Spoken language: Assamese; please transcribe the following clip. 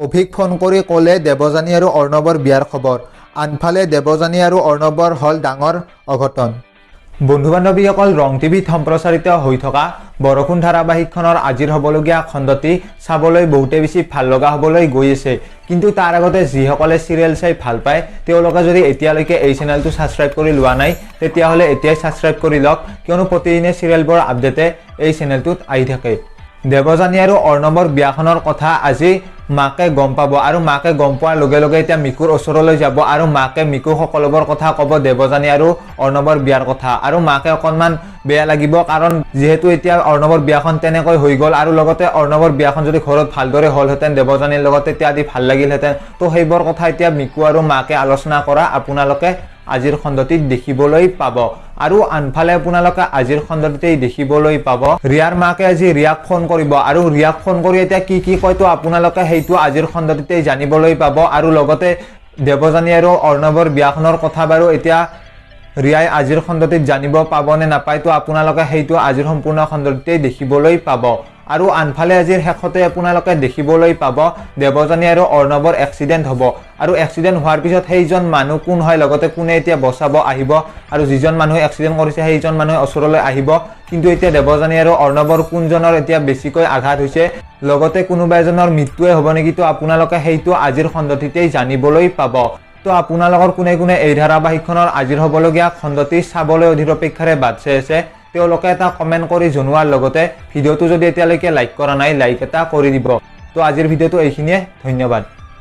অভিক ফোন কৰি ক'লে দেৱযানী আৰু অৰ্ণৱৰ বিয়াৰ খবৰ। আনফালে দেৱযানী আৰু অৰ্ণৱৰ হ'ল ডাঙৰ অঘটন। বন্ধু বান্ধৱীসকল, ৰং টিভিত সম্প্ৰচাৰিত হৈ থকা বৰষুণ ধাৰাবাহিকখনৰ আজিৰ হ'বলগীয়া খণ্ডটি চাবলৈ বহুতে বেছি ভাল লগা হ'বলৈ গৈ আছে। কিন্তু তাৰ আগতে যিসকলে চিৰিয়েল চাই ভাল পায় তেওঁলোকে যদি এতিয়ালৈকে এই চেনেলটো ছাবস্ক্ৰাইব কৰি লোৱা নাই তেতিয়াহ'লে এতিয়াই ছাবস্ক্ৰাইব কৰি লওক, কিয়নো প্ৰতিদিনে চিৰিয়েলবোৰৰ আপডেটে এই চেনেলটোত আহি থাকে। দেৱযানী আৰু অৰ্ণৱৰ বিয়াখনৰ কথা আজি মাকে গম পাব আৰু মাকে গম পোৱাৰ লগে লগে এতিয়া মিকুৰ ওচৰলৈ যাব আৰু মাকে মিকুক সকলোবোৰ কথা ক'ব দেৱযানী আৰু অৰ্ণৱৰ বিয়াৰ কথা। আৰু মাকে অকণমান বেয়া লাগিব, কাৰণ যিহেতু এতিয়া অৰ্ণৱৰ বিয়াখন তেনেকৈ হৈ গ'ল আৰু লগতে অৰ্ণৱৰ বিয়াখন যদি ঘৰত ভালদৰে হ'লহেঁতেন দেৱযানীৰ লগত তেতিয়া আজি ভাল লাগিলহেঁতেন। তো সেইবোৰ কথা এতিয়া মিকু আৰু মাকে আলোচনা কৰা আপোনালোকে আজিৰ খণ্ডটিত দেখিবলৈ পাব। আৰু আনফালে আপোনালোকে আজিৰ খণ্ডটিতেই দেখিবলৈ পাব ৰিয়াৰ মাকে আজি ৰিয়াক ফোন কৰিব আৰু ৰিয়াক ফোন কৰি এতিয়া কি কয় তো আপোনালোকে সেইটো আজিৰ খণ্ডটিতেই জানিবলৈ পাব। আৰু লগতে দেৱযানী আৰু অৰ্ণৱৰ বিয়াখনৰ কথা বাৰু এতিয়া ৰিয়াই আজিৰ খণ্ডটিত জানিব পাব নে নাপায় তো আপোনালোকে সেইটো আজিৰ সম্পূৰ্ণ খণ্ডটিতেই দেখিবলৈ পাব। আৰু আনফালে আজিৰ শেষতে আপোনালোকে দেখিবলৈ পাব দেৱযানী আৰু অৰ্ণৱৰ এক্সিডেণ্ট হ'ব আৰু এক্সিডেণ্ট হোৱাৰ পিছত সেইজন মানুহ কোন হয়, লগতে কোনে এতিয়া বচাব আহিব আৰু যিজন মানুহে এক্সিডেণ্ট কৰিছে সেইজন মানুহে ওচৰলৈ আহিব। কিন্তু এতিয়া দেৱযানী আৰু অৰ্ণৱৰ কোনজনৰ এতিয়া বেছিকৈ আঘাত হৈছে, লগতে কোনোবা এজনৰ মৃত্যুৱে হ'ব নেকি তো আপোনালোকে সেইটো আজিৰ খণ্ডটিতেই জানিবলৈ পাব। তো আপোনালোকৰ কোনে কোনে এই ধাৰাবাহিকখনৰ আজিৰ হ'বলগীয়া খণ্ডটি চাবলৈ অধীৰ অপেক্ষাৰে বাট চাই আছে তেওঁলোকে এটা কমেণ্ট কৰি জনোৱাৰ লগতে ভিডিঅ'টো যদি এতিয়ালৈকে লাইক কৰা নাই লাইক এটা কৰি দিব। তো আজিৰ ভিডিঅ'টো এইখিনিয়ে, ধন্যবাদ।